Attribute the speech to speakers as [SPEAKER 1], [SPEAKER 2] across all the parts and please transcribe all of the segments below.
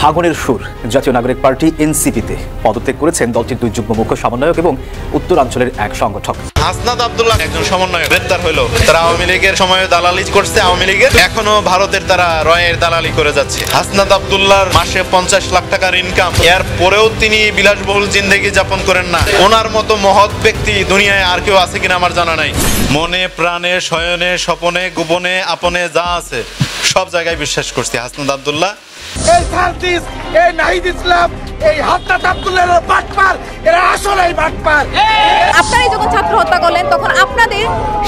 [SPEAKER 1] ভাঙনের সুর। জাতীয় নাগরিক পার্টি এনসিপিতে পদত্যাগ করেছেন দলটির দুই যুগ্ম মুখ্য সমন্বয়ক এবং উত্তরাঞ্চলের এক সংগঠক।
[SPEAKER 2] হাসনাত আব্দুল্লাহ একজন সমন্বয়ক গ্রেপ্তার হলো। তারা আওয়ামী লীগের সময় দালালি করছে, আওয়ামী লীগের এখনো ভারতের তারা রয়ের দালালি করে যাচ্ছে। হাসনাত আব্দুল্লাহর মাসে 50 লাখ টাকার ইনকাম, এর পরেও তিনি বিলাসবহুল জিন্দেগি যাপন করেন না। ওনার মতো মহৎ ব্যক্তি দুনিয়ায় আর কেউ আছে কিনা আমার জানা নাই। মনে প্রাণে শয়নে স্বপনে গোপনে আপনে যা আছে সব জায়গায় বিশ্বাস করছি হাসনাত আব্দুল্লাহ।
[SPEAKER 3] এই সার্জিস, এই নাহিদ ইসলাম, এই হাসনাত আব্দুল্লাহর বাটপার, এরা আসলেই বাটপার।
[SPEAKER 4] আপনারাই যখন ছাত্র হত্যা করলেন তখন আপনাদের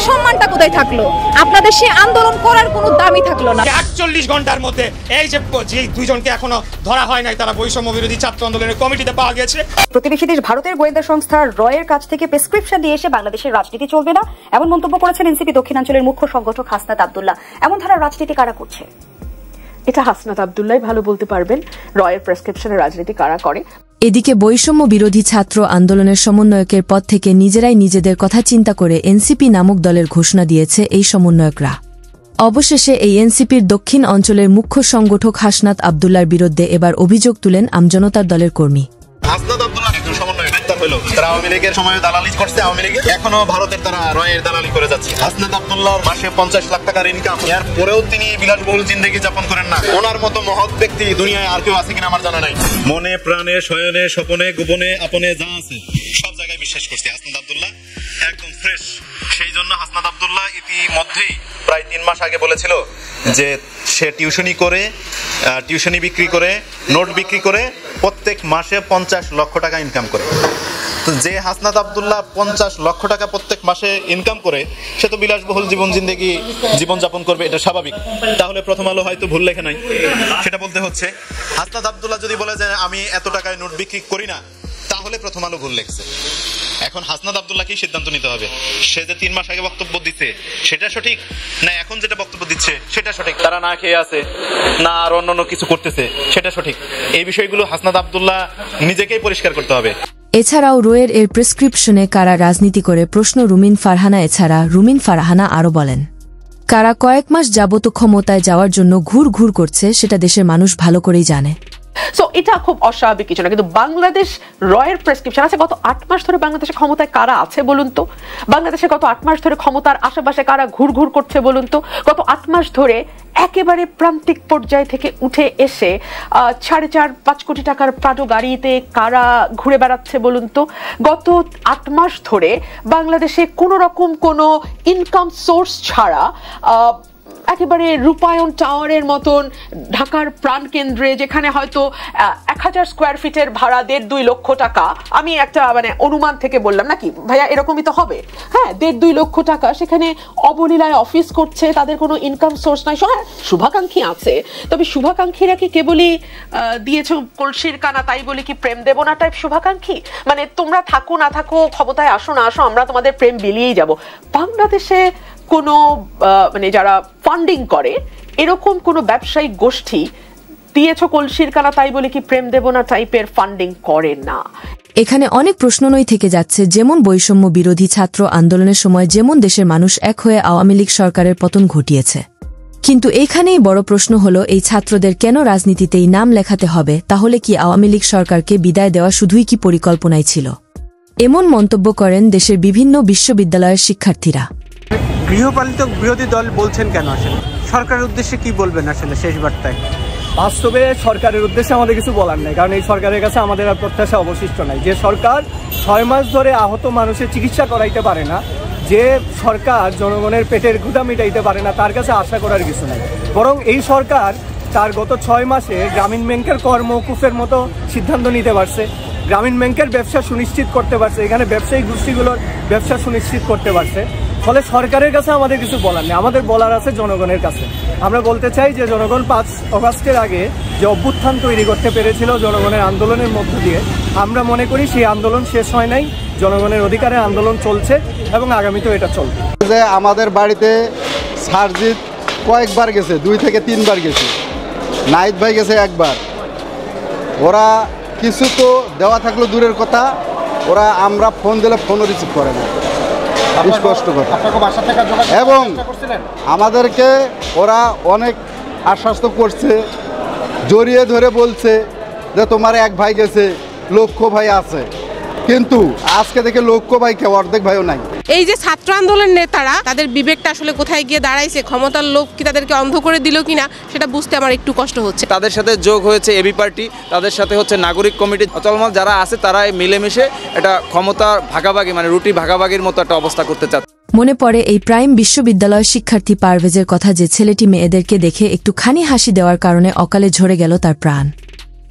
[SPEAKER 4] সম্মানটা কোথায় থাকলো? আপনাদের সেই আন্দোলন করার কোনো দামই থাকলো না।
[SPEAKER 3] 48 ঘন্টার মধ্যে এই যে দুইজনকে এখনো ধরা হয় নাই, তারা বৈষম্য বিরোধী ছাত্র আন্দোলনের কমিটিতে পাওয়া গেছে।
[SPEAKER 5] প্রতিবেশী দেশ ভারতের গোয়েন্দা সংস্থা রয়ের কাছ থেকে প্রেসক্রিপশন দিয়ে এসে বাংলাদেশের রাজনীতি চলবে না, এমন মন্তব্য করেছেন এনসিপি দক্ষিণাঞ্চলের মুখ্য সংগঠক হাসনাত আব্দুল্লাহ। এমন ধারা রাজনীতি কারা করছে?
[SPEAKER 6] এটা হাসনাত আব্দুল্লাহ ভালো বলতে পারবেন রয়ের প্রেসক্রিপশনের রাজনীতি কারা করে।
[SPEAKER 7] এদিকে বৈষম্য বিরোধী ছাত্র আন্দোলনের সমন্বয়কের পদ থেকে নিজেরাই নিজেদের কথা চিন্তা করে এনসিপি নামক দলের ঘোষণা দিয়েছে এই সমন্বয়করা। অবশেষে এই এনসিপির দক্ষিণ অঞ্চলের মুখ্য সংগঠক হাসনাত আব্দুল্লাহর বিরুদ্ধে এবার অভিযোগ তুলেন আমজনতার দলের কর্মী।
[SPEAKER 2] হাসনাত আব্দুল্লাহ একজন সমন্বয়ক গ্রেপ্তার হলো। তারা আওয়ামী লীগের সময় দালালি করছে, আওয়ামী লীগের এখনো ভারতের তারা রয়ের দালালি করে যাচ্ছে। হাসনাত আব্দুল্লাহর মাসে 50 লাখ টাকার ইনকাম, এর পরেও তিনি বিলাসবহুল জিন্দেগি যাপন করেন না। ওনার মতো মহৎ ব্যক্তি দুনিয়ায় আর কেউ আছে কিনা আমার জানা নাই। মনে প্রাণে শয়নে স্বপনে গোপনে আপনে যা আছে সব জায়গায় বিশ্বাস করছি হাসনাত আব্দুল্লাহ একদম ফ্রেশ। সেই জন্য হাসনাত আব্দুল্লাহ ইতিমধ্যেই প্রায় 3 মাস আগে বলেছিল যে সে টিউশনি বিক্রি করে নোট বিক্রি করে প্রত্যেক মাসে 50 লক্ষ টাকা ইনকাম করে। তো যে হাসনাত আব্দুল্লাহ 50 লক্ষ টাকা প্রত্যেক মাসে ইনকাম করে, সে তো বিলাসবহুল জীবন যাপন করবে, এটা স্বাভাবিক। তাহলে প্রথম আলো হয়তো ভুল লেখে নাই, সেটা বলতে হচ্ছে। হাসনাত আব্দুল্লাহ যদি বলে যে আমি এত টাকায় নোট বিক্রি করি না, তাহলে প্রথম আলো ভুল লেখছে। এখন হাসনাত আব্দুল্লাহকেই সিদ্ধান্ত নিতে হবে, সে যে 3 মাস আগে বক্তব্য দিচ্ছে সেটা সঠিক না এখন যেটা বক্তব্য দিচ্ছে সেটা সঠিক। তারা না খেয়ে আছে না আর অন্যান্য কিছু করতেছে সেটা সঠিক। এই বিষয়গুলো হাসনাত আব্দুল্লাহ নিজেকেই পরিষ্কার করতে হবে।
[SPEAKER 7] এছাড়াও রোয়ের এর প্রেসক্রিপশনে কারা রাজনীতি করে প্রশ্ন রুমিন ফারহানা। এছাড়া রুমিন ফারহানা আরও বলেন, কারা কয়েক মাস যাবত ক্ষমতায় যাওয়ার জন্য ঘুর করছে সেটা দেশের মানুষ ভালো করেই জানে।
[SPEAKER 6] সো এটা খুব অস্বাভাবিক কিছু না, কিন্তু বাংলাদেশ রয়ের প্রেসক্রিপশন আছে। গত 8 মাস ধরে বাংলাদেশের ক্ষমতায় কারা আছে বলুন তো? বাংলাদেশে গত 8 মাস ধরে ক্ষমতার আশেপাশে কারা ঘুর করছে বলুন তো? গত 8 মাস ধরে একেবারে প্রান্তিক পর্যায় থেকে উঠে এসে 4.5-5 কোটি টাকার প্রাডো গাড়িতে কারা ঘুরে বেড়াচ্ছে বলুন তো? গত 8 মাস ধরে বাংলাদেশে কোনো রকম কোনো ইনকাম সোর্স ছাড়া একেবারে রূপায়ণ টাওয়ারের মতন ঢাকার প্রাণকেন্দ্রে, যেখানে হয়তো 1000 স্কোয়ার ফিটের ভাড়া 1.5-2 লক্ষ টাকা, আমি একটা অনুমান থেকে বললাম নাকি ভাইয়া, এরকমই তো হবে। হ্যাঁ, 1.5-2 লক্ষ টাকা সেখানে অবলীলায় অফিস করছে, তাদের কোনো ইনকাম সোর্স নাই। হ্যাঁ, শুভাকাঙ্ক্ষী আছে, তবে শুভাকাঙ্ক্ষীরা কি কেবলই দিয়েছ কলসির কানা তাই বলে কি প্রেম দেব না টাইপ শুভাকাঙ্ক্ষী? তোমরা থাকো না থাকো, ক্ষমতায় আসো না আসো, আমরা তোমাদের প্রেম বিলিয়েই যাব। বাংলাদেশে কোনো যারা ফান্ডিং করে এরকম কোনো ব্যবসায়িক গোষ্ঠী দিয়েছ কলসির কানা তাই বলে কি প্রেম দেব না টাইপের ফান্ডিং করে না।
[SPEAKER 7] এখানে অনেক প্রশ্নই থেকে যাচ্ছে, যেমন বৈষম্য বিরোধী ছাত্র আন্দোলনের সময় যেমন দেশের মানুষ এক হয়ে আওয়ামী লীগ সরকারের পতন ঘটিয়েছে, কিন্তু এখানেই বড় প্রশ্ন হলো এই ছাত্রদের কেন রাজনীতিতেই নাম লেখাতে হবে? তাহলে কি আওয়ামী লীগ সরকারকে বিদায় দেওয়া শুধুই কি পরিকল্পনাই ছিল? এমন মন্তব্য করেন দেশের বিভিন্ন বিশ্ববিদ্যালয়ের শিক্ষার্থীরা।
[SPEAKER 8] গৃহপালিত বিরোধী দল বলছেন কেন? আসলে সরকারের উদ্দেশ্যে কি বলবেন আসলে শেষ বার্তায়?
[SPEAKER 9] বাস্তবে সরকারের উদ্দেশ্যে আমাদের কিছু বলার নেই, কারণ এই সরকারের কাছে আমাদের আর প্রত্যাশা অবশিষ্ট নাই। যে সরকার 6 মাস ধরে আহত মানুষের চিকিৎসা করাইতে পারে না, যে সরকার জনগণের পেটের ক্ষুধা মিটাইতে পারে না, তার কাছে আশা করার কিছু নাই। বরং এই সরকার তার গত 6 মাসে গ্রামীণ ব্যাংকের কর মওকুফের মতো সিদ্ধান্ত নিতে পারছে, গ্রামীণ ব্যাংকের ব্যবসা সুনিশ্চিত করতে পারছে, এখানে ব্যবসায়িক গোষ্ঠীগুলোর ব্যবসা সুনিশ্চিত করতে পারছে। ফলে সরকারের কাছে আমাদের কিছু বলার নেই, আমাদের বলার আছে জনগণের কাছে। আমরা বলতে চাই যে জনগণ 5 অগাস্টের আগে যে অভ্যুত্থান তৈরি করতে পেরেছিল জনগণের আন্দোলনের মধ্য দিয়ে, আমরা মনে করি সেই আন্দোলন শেষ হয় নাই, জনগণের অধিকারের আন্দোলন চলছে এবং আগামীতেও এটা চলবে।
[SPEAKER 10] যে আমাদের বাড়িতে সার্জিৎ কয়েকবার গেছে, 2 থেকে 3 বার গেছে, নাহিদ ভাই গেছে 1 বার। ওরা কিছু তো দেওয়া থাকলো দূরের কথা, ওরা আমরা ফোন দিলে ফোনও রিসিভ করে না, স্পষ্ট কথা। এবং আমাদেরকে ওরা অনেক আশ্বস্ত করছে জড়িয়ে ধরে বলছে যে তোমার এক ভাই গেছে, লক্ষ ভাই আছে, কিন্তু আজকে দেখে লক্ষ ভাই কেউ অর্ধেক ভাইও নাই।
[SPEAKER 11] এই যে ছাত্র আন্দোলনের নেতারা তাদের বিবেকটা আসলে কোথায় গিয়ে দাঁড়াইছে, ক্ষমতার লোভ কি তাদেরকে অন্ধ করে দিল কিনা সেটা বুঝতে আমার একটু কষ্ট হচ্ছে।
[SPEAKER 12] তাদের সাথে যোগ হয়েছে এবি পার্টি, তাদের সাথে হচ্ছে নাগরিক কমিটি, চলমান যারা আছে তারা মিলেমিশে এটা ক্ষমতার ভাগাভাগি মানে রুটি ভাগাভাগির মতো একটা অবস্থা করতে চাচ্ছে।
[SPEAKER 7] মনে পড়ে এই প্রাইম বিশ্ববিদ্যালয় শিক্ষার্থী পারভেজের কথা, যে ছেলেটি মেয়েদেরকে দেখে একটুখানি হাসি দেওয়ার কারণে অকালে ঝরে গেল তার প্রাণ।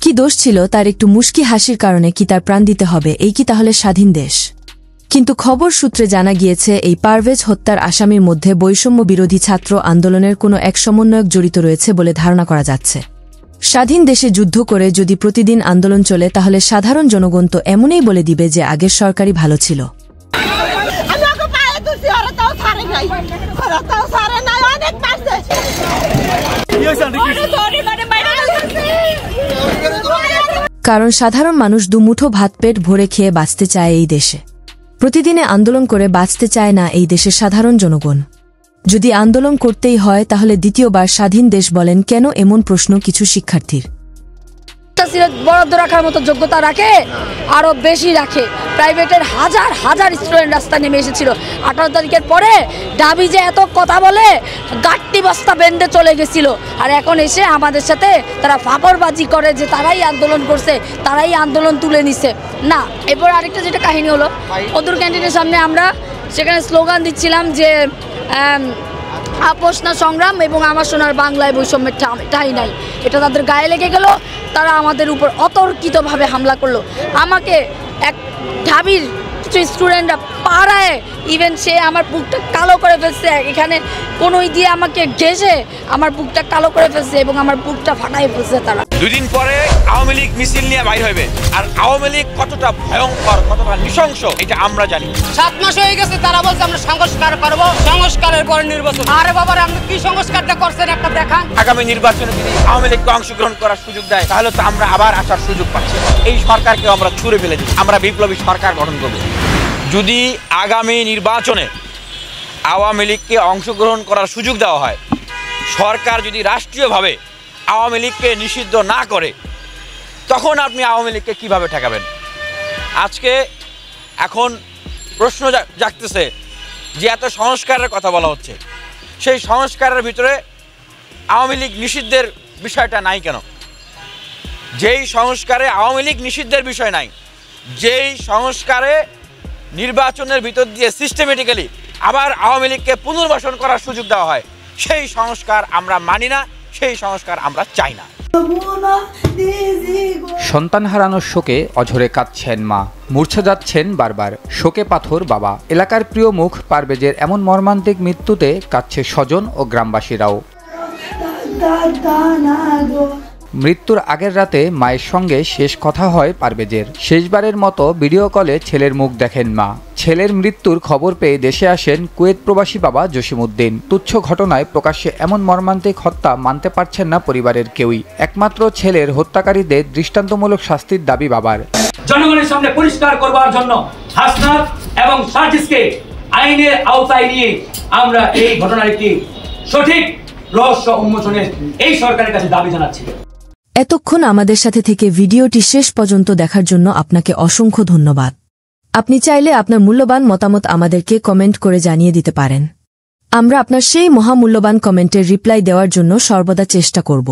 [SPEAKER 7] কি দোষ ছিল তার একটু মুশকি হাসির কারণে কি তার প্রাণ দিতে হবে? এই কি তাহলে স্বাধীন দেশ? কিন্তু খবর সূত্রে জানা গিয়েছে এই পারভেজ হত্যার আসামির মধ্যে বৈষম্য বিরোধী ছাত্র আন্দোলনের কোনো এক সমন্বয়ক জড়িত রয়েছে বলে ধারণা করা যাচ্ছে। স্বাধীন দেশে যুদ্ধ করে যদি প্রতিদিন আন্দোলন চলে তাহলে সাধারণ জনগণ তো এমনই বলে দিবে যে আগের সরকারই ভালো ছিল। কারণ সাধারণ মানুষ দুমুঠো ভাত পেট ভরে খেয়ে বাঁচতে চায় এই দেশে। প্রতিদিনে আন্দোলন করে বাঁচতে চায় না এই দেশের সাধারণ জনগণ। যদি আন্দোলন করতেই হয় তাহলে দ্বিতীয়বার স্বাধীন দেশ বলেন কেন? এমন প্রশ্ন কিছু শিক্ষার্থীর।
[SPEAKER 13] বরাদ্দ রাখার মতো যোগ্যতা রাখে, আরো বেশি রাখে। প্রাইভেটের হাজার হাজার স্টুডেন্ট রাস্তায় নেমে এসেছিল। 18 তারিখের পরে দাবি যে এত কথা বলে গাট্টি বস্তা বেঁধে চলে গেছিল, আর এখন এসে আমাদের সাথে তারা ফাপড়বাজি করে যে তারাই আন্দোলন করছে, তারাই আন্দোলন তুলে নিছে। না, এরপর আরেকটা যেটা কাহিনী হলো, অদূর ক্যান্টিনের সামনে আমরা সেখানে স্লোগান দিচ্ছিলাম যে আপোষ না সংগ্রাম এবং আমার সোনার বাংলায় বৈষম্যের ঠাঁই নাই। এটা তাদের গায়ে লেগে গেল, তারা আমাদের উপর অতর্কিতভাবে হামলা করলো। আমাকে এক ঢাবির কিছু স্টুডেন্টরা পাড়ায়, ইভেন সে আমার বুকটা কালো করে ফেলছে, এখানে কোনোই দিয়ে আমাকে ঘেঁষে আমার বুকটা কালো করে ফেলছে এবং আমার বুকটা ফাটাই ফেলছে তারা।
[SPEAKER 14] 2 দিন পরে আওয়ামী লীগ মিছিল নিয়ে বাইর হবে, আর আওয়ামী লীগ কতটা ভয়ঙ্কর, কতটা নৃশংস এটা আমরা জানি।
[SPEAKER 15] 7 মাস হয়ে গেছে, তারা বলছে আমরা সংস্কার করবো, সংস্কারের পরে নির্বাচন। আরে বাবা, আপনি কি সংস্কারটা করছেন একটা দেখান।
[SPEAKER 14] আগামী নির্বাচনে যদি আওয়ামী লীগকে অংশগ্রহণ করার সুযোগ দেয় তাহলে তো আমরা আবার আসার সুযোগ পাচ্ছি। এই সরকারকে আমরা ছুঁড়ে ফেলে দিই, আমরা বিপ্লবী সরকার গঠন করব। যদি আগামী নির্বাচনে আওয়ামী লীগকে অংশগ্রহণ করার সুযোগ দেওয়া হয়, সরকার যদি রাষ্ট্রীয়ভাবে আওয়ামী লীগকে নিষিদ্ধ না করে, তখন আপনি আওয়ামী লীগকে কীভাবে ঠেকাবেন? আজকে এখন প্রশ্ন জাগতেছে যে এত সংস্কারের কথা বলা হচ্ছে, সেই সংস্কারের ভিতরে আওয়ামী লীগ নিষিদ্ধের বিষয়টা নাই কেন? যেই সংস্কারে আওয়ামী লীগ নিষিদ্ধের বিষয় নাই, যেই সংস্কারে নির্বাচনের ভিতর দিয়ে সিস্টেমেটিক্যালি আবার আওয়ামী লীগকে পুনর্বাসন করার সুযোগ দেওয়া হয়, সেই সংস্কার আমরা মানি না, সেই সংস্কার আমরা চাই না।
[SPEAKER 16] সন্তান হারানোর শোকে অঝরে কাঁদছেন মা, মূর্ছা যাচ্ছেন বারবার, শোকে পাথর বাবা। এলাকার প্রিয় মুখ পারভেজের এমন মর্মান্তিক মৃত্যুতে কাঁদছে স্বজন ও গ্রামবাসীরাও। মৃত্যুর আগের রাতে মায়ের সঙ্গে শেষ কথা হয় পারভেজের। শেষবারের মতো ভিডিও কলে ছেলের মুখ দেখেন মা। ছেলের মৃত্যুর খবর পেয়ে দেশে আসেন কুয়েত প্রবাসী বাবা জসিমউদ্দিন। তুচ্ছ ঘটনায় প্রকাশ্যে এমন মর্মান্তিক হত্যা মানতে পারছেন না পরিবারের কেউই। একমাত্র ছেলের হত্যাকারীদের দৃষ্টান্তমূলক শাস্তির দাবি বাবার।
[SPEAKER 17] জনগণের সামনে পরিষ্কার করবার জন্য হাসনাত এবং সার্জিসকে আইনের আওতায় নিয়ে আমরা এই ঘটনার একটি সঠিক রহস্য উন্মোচনের এই সরকারের কাছে দাবি জানাচ্ছি।
[SPEAKER 7] এতক্ষণ আমাদের সাথে থেকে ভিডিওটি শেষ পর্যন্ত দেখার জন্য আপনাকে অসংখ্য ধন্যবাদ। আপনি চাইলে আপনার মূল্যবান মতামত আমাদেরকে কমেন্ট করে জানিয়ে দিতে পারেন। আমরা আপনার সেই মহামূল্যবান কমেন্টের রিপ্লাই দেওয়ার জন্য সর্বদা চেষ্টা করব।